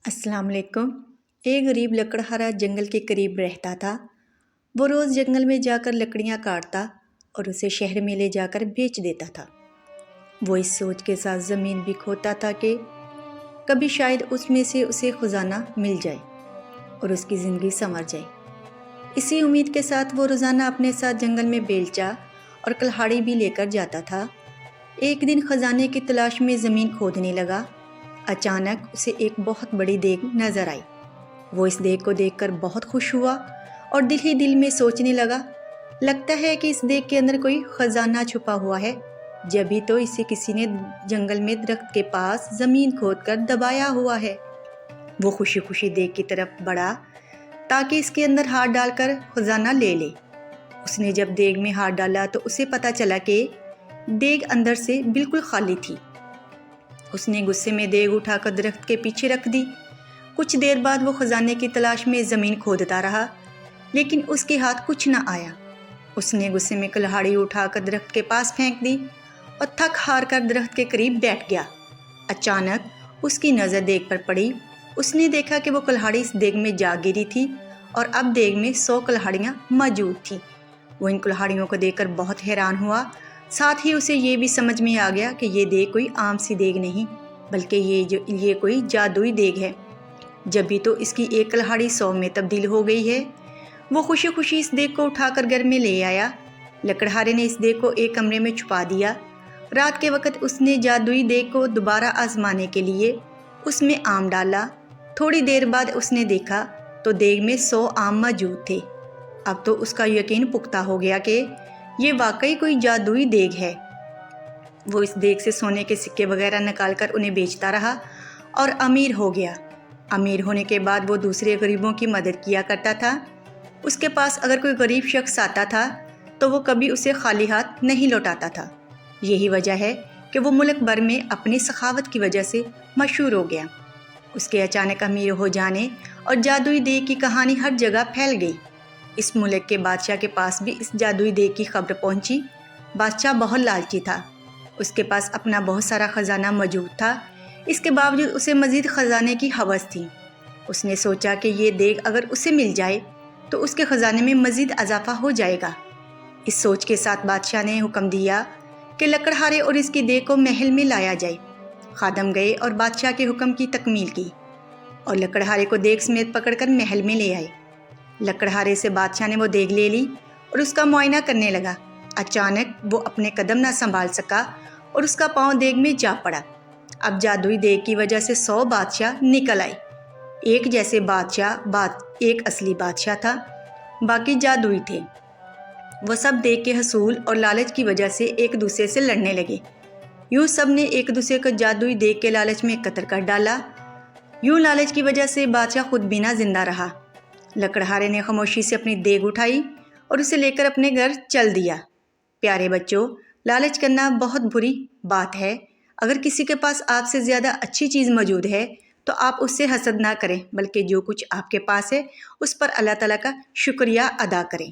अस्सलाम वालेकुम। एक गरीब लकड़हारा जंगल के करीब रहता था। वो रोज़ जंगल में जाकर लकड़ियाँ काटता और उसे शहर में ले जाकर बेच देता था। वो इस सोच के साथ ज़मीन भी खोदता था कि कभी शायद उसमें से उसे खजाना मिल जाए और उसकी ज़िंदगी संवर जाए। इसी उम्मीद के साथ वो रोज़ाना अपने साथ जंगल में बेलचा और कुल्हाड़ी भी लेकर जाता था। एक दिन खजाने की तलाश में ज़मीन खोदने लगा। अचानक उसे एक बहुत बड़ी देग नजर आई। वो इस देग को देखकर बहुत खुश हुआ और दिल ही दिल में सोचने लगा, लगता है कि इस देग के अंदर कोई खजाना छुपा हुआ है। जभी तो इसे किसी ने जंगल में दरख्त के पास ज़मीन खोदकर दबाया हुआ है। वो खुशी खुशी देग की तरफ बढ़ा ताकि इसके अंदर हाथ डालकर खजाना ले ले। उसने जब देग में हाथ डाला तो उसे पता चला कि देग अंदर से बिल्कुल खाली थी। उसने गुस्से में देग उठाकर दरख्त के पीछे रख दी। कुछ देर बाद वो खजाने की तलाश में ज़मीन खोदता रहा, लेकिन उसके हाथ कुछ न आया। उसने गुस्से में कुल्हाड़ी उठाकर दरख्त के पास फेंक दी और थक हार कर दरख्त के करीब बैठ गया। अचानक उसकी नज़र देग पर पड़ी। उसने देखा कि वो कुल्हाड़ी इस देग में जा गिरी थी और अब देग में 100 कुल्हाड़ियाँ मौजूद थीं। वो इन कुल्हाड़ियों को देखकर बहुत हैरान हुआ। साथ ही उसे ये भी समझ में आ गया कि ये देग कोई आम सी देग नहीं, बल्कि ये कोई जादुई देग है। जब भी तो इसकी एक कुल्हाड़ी 100 में तब्दील हो गई है। वो खुशी खुशी इस देग को उठाकर घर में ले आया। लकड़हारे ने इस देग को एक कमरे में छुपा दिया। रात के वक्त उसने जादुई देग को दोबारा आजमाने के लिए उसमें आम डाला। थोड़ी देर बाद उसने देखा तो देग में 100 आम मौजूद थे। अब तो उसका यकीन पुख्ता हो गया कि ये वाकई कोई जादुई देग है। वो इस देग से सोने के सिक्के वगैरह निकालकर उन्हें बेचता रहा और अमीर हो गया। अमीर होने के बाद वो दूसरे गरीबों की मदद किया करता था। उसके पास अगर कोई गरीब शख्स आता था तो वो कभी उसे खाली हाथ नहीं लौटाता था। यही वजह है कि वो मुल्क भर में अपनी सखावत की वजह से मशहूर हो गया। उसके अचानक अमीर हो जाने और जादुई देग की कहानी हर जगह फैल गई। इस मुल्क के बादशाह के पास भी इस जादुई देग की खबर पहुंची। बादशाह बहुत लालची था। उसके पास अपना बहुत सारा ख़जाना मौजूद था। इसके बावजूद उसे मज़ीद ख़जाने की हवस थी। उसने सोचा कि ये देग अगर उसे मिल जाए तो उसके ख़जाने में मज़ीद इजाफा हो जाएगा। इस सोच के साथ बादशाह ने हुक्म दिया कि लकड़हारे और इसकी देग को महल में लाया जाए। खादम गए और बादशाह के हुक्म की तकमील की और लकड़हारे को देग समेत पकड़कर महल में ले आए। लकड़हारे से बादशाह ने वो देग ले ली और उसका मुआयना करने लगा। अचानक वो अपने कदम ना संभाल सका और उसका पाँव देग में जा पड़ा। अब जादुई देग की वजह से 100 बादशाह निकल आए। एक जैसे बादशाह एक असली बादशाह था, बाकी जादुई थे। वो सब देग के हसूल और लालच की वजह से एक दूसरे से लड़ने लगे। यूँ सब ने एक दूसरे को जादुई देग के लालच में कत्ल कर डाला। यूँ लालच की वजह से बादशाह खुद भी ना जिंदा रहा। लकड़हारे ने खामोशी से अपनी देग उठाई और उसे लेकर अपने घर चल दिया। प्यारे बच्चों, लालच करना बहुत बुरी बात है। अगर किसी के पास आपसे ज़्यादा अच्छी चीज़ मौजूद है तो आप उससे हसद ना करें, बल्कि जो कुछ आपके पास है उस पर अल्लाह ताला का शुक्रिया अदा करें।